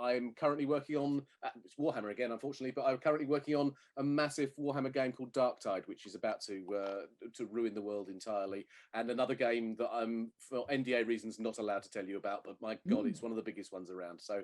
I'm currently working on it's Warhammer again, unfortunately, but I'm currently working on a massive Warhammer game called Darktide, which is about to ruin the world entirely, and another game that I'm, for NDA reasons, not allowed to tell you about. But my God, it's one of the biggest ones around. So,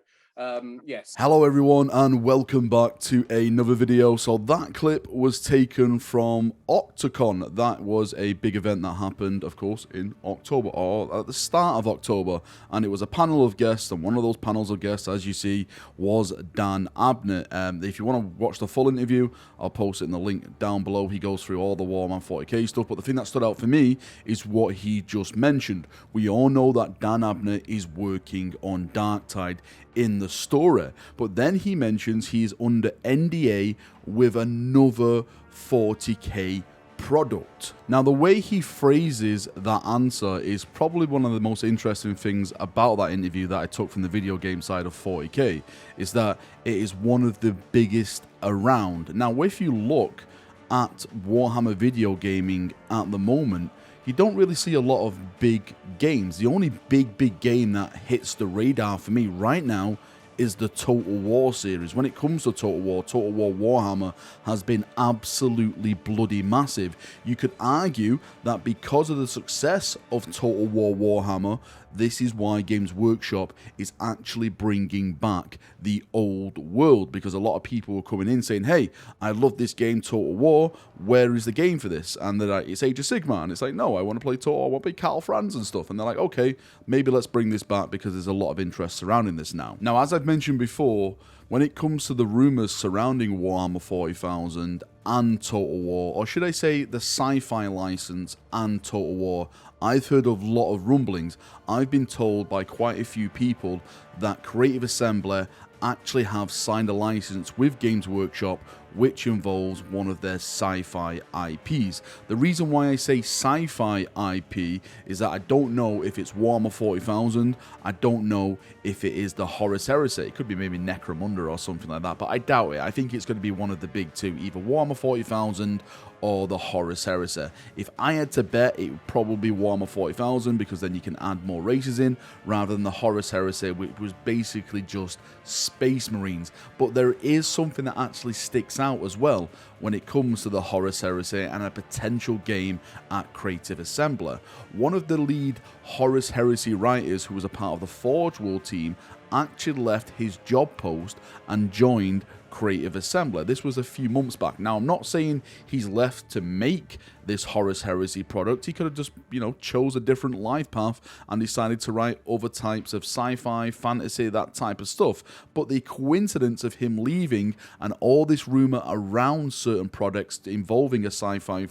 yes. Hello everyone and welcome back to another video. So that clip was taken from Octocon. That was a big event that happened, of course, in October, or at the start of October, and it was a panel of guests, and one of those panels of guests, as you see, was Dan Abnett. If you want to watch the full interview, I'll post it in the link down below. He goes through all the Warhammer 40k stuff, but the thing that stood out for me is what he just mentioned. We all know that Dan Abnett is working on Darktide in the story, but then he mentions he's under NDA with another 40k product. Now, the way he phrases that answer is probably one of the most interesting things about that interview that I took from the video game side of 40k, is that it is one of the biggest around. Now, if you look at Warhammer video gaming at the moment, you don't really see a lot of big games. The only big game that hits the radar for me right now is the Total War series. When it comes to Total War Warhammer has been absolutely bloody massive. You could argue that because of the success of Total War Warhammer, this is why Games Workshop is actually bringing back the old world, because a lot of people were coming in saying, hey, I love this game Total War, where is the game for this? And they're like, it's Age of Sigmar, and it's like, no, I want to play Total War, I want to play Cattle Franz and stuff, and they're like, okay, maybe let's bring this back because there's a lot of interest surrounding this now. Now, as I've mentioned before, when it comes to the rumours surrounding Warhammer 40,000 and Total War, or should I say the sci-fi license and Total War, I've heard of a lot of rumblings. I've been told by quite a few people that Creative Assembly actually have signed a license with Games Workshop which involves one of their sci-fi IPs. The reason why I say sci-fi IP is that I don't know if it's Warhammer 40,000, I don't know if it is the Horus Heresy. It could be maybe Necromunda or something like that, but I doubt it. I think it's going to be one of the big two, either Warhammer 40,000 or the Horus Heresy. If I had to bet, it would probably be Warhammer 40,000, because then you can add more races in, rather than the Horus Heresy, which was basically just Space Marines. But there is something that actually sticks out as well when it comes to the Horus Heresy and a potential game at Creative Assembly. One of the lead Horus Heresy writers, who was a part of the Forge World team, actually left his job post and joined Creative Assembly. This was a few months back. Now, I'm not saying he's left to make this Horus Heresy product. He could have just, chose a different life path and decided to write other types of sci-fi, fantasy, that type of stuff. But the coincidence of him leaving and all this rumor around certain products involving a sci-fi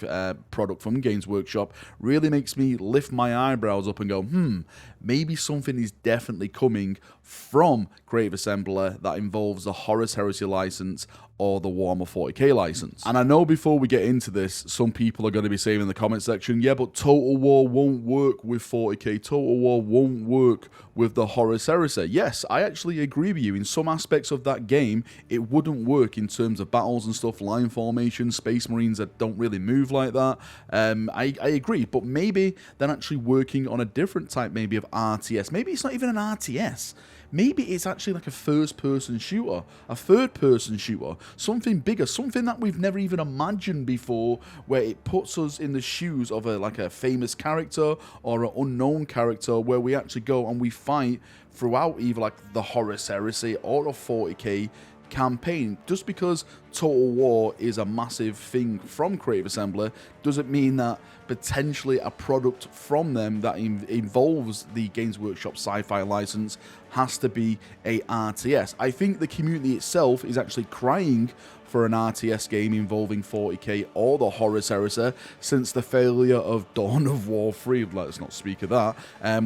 product from Games Workshop really makes me lift my eyebrows up and go, maybe something is definitely coming from Creative Assembly that involves the Horus Heresy license or the Warhammer 40k license. And I know before we get into this, some people are going to be saying in the comment section, yeah, but Total War won't work with 40k, Total War won't work with the Horus Heresy. Yes, I actually agree with you. In some aspects of that game, it wouldn't work in terms of battles and stuff, line formation, Space Marines that don't really move like that. I agree, but maybe they're actually working on a different type maybe of RTS. Maybe it's not even an RTS. Maybe it's actually like a first-person shooter, a third-person shooter, something bigger, something that we've never even imagined before, where it puts us in the shoes of a famous character or an unknown character, where we actually go and we fight throughout either like the Horus Heresy or a 40k campaign. Just because Total War is a massive thing from Creative Assembly doesn't mean that potentially a product from them that involves the Games Workshop sci-fi license has to be a RTS. I think the community itself is actually crying for an RTS game involving 40k or the Horus Heresy since the failure of Dawn of War 3. Let's not speak of that.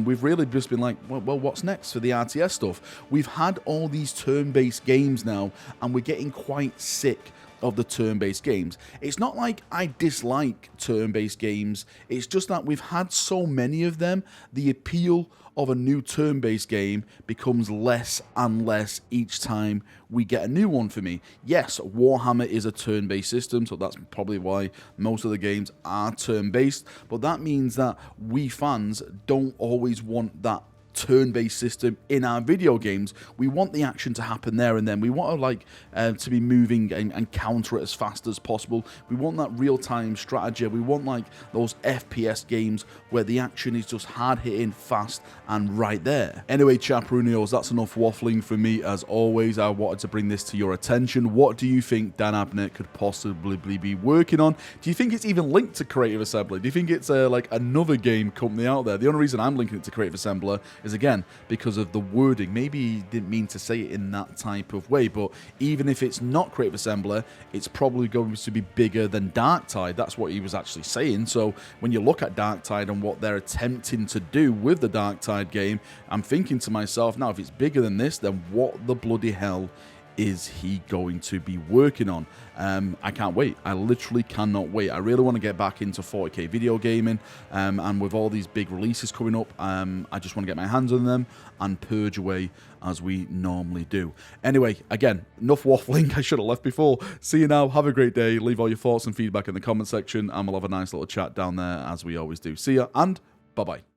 We've really just been like, well, what's next for the RTS stuff? We've had all these turn-based games now, and we're getting quite sick of the turn-based games. It's not like I dislike turn-based games, it's just that we've had so many of them, the appeal of a new turn-based game becomes less and less each time we get a new one for me. Yes, Warhammer is a turn-based system, so that's probably why most of the games are turn-based, but that means that we fans don't always want that turn-based system in our video games. We want the action to happen there and then. We want to like to be moving and counter it as fast as possible. We want that real-time strategy. We want like those FPS games where the action is just hard-hitting, fast, and right there. Anyway, chaperoonios, that's enough waffling for me. As always, I wanted to bring this to your attention. What do you think Dan Abnett could possibly be working on? Do you think it's even linked to Creative Assembly? Do you think it's like another game company out there? The only reason I'm linking it to Creative Assembly is, again, because of the wording. Maybe he didn't mean to say it in that type of way, but even if it's not Creative Assembly, it's probably going to be bigger than Darktide. That's what he was actually saying. So when you look at Darktide and what they're attempting to do with the Darktide game, I'm thinking to myself, now if it's bigger than this, then what the bloody hell is he going to be working on? I can't wait. I literally cannot wait. I really want to get back into 40k video gaming, and with all these big releases coming up, I just want to get my hands on them and purge away as we normally do. Anyway, again, enough waffling. I should have left before. See you now. Have a great day. Leave all your thoughts and feedback in the comment section, and we'll have a nice little chat down there as we always do. See ya, and bye-bye.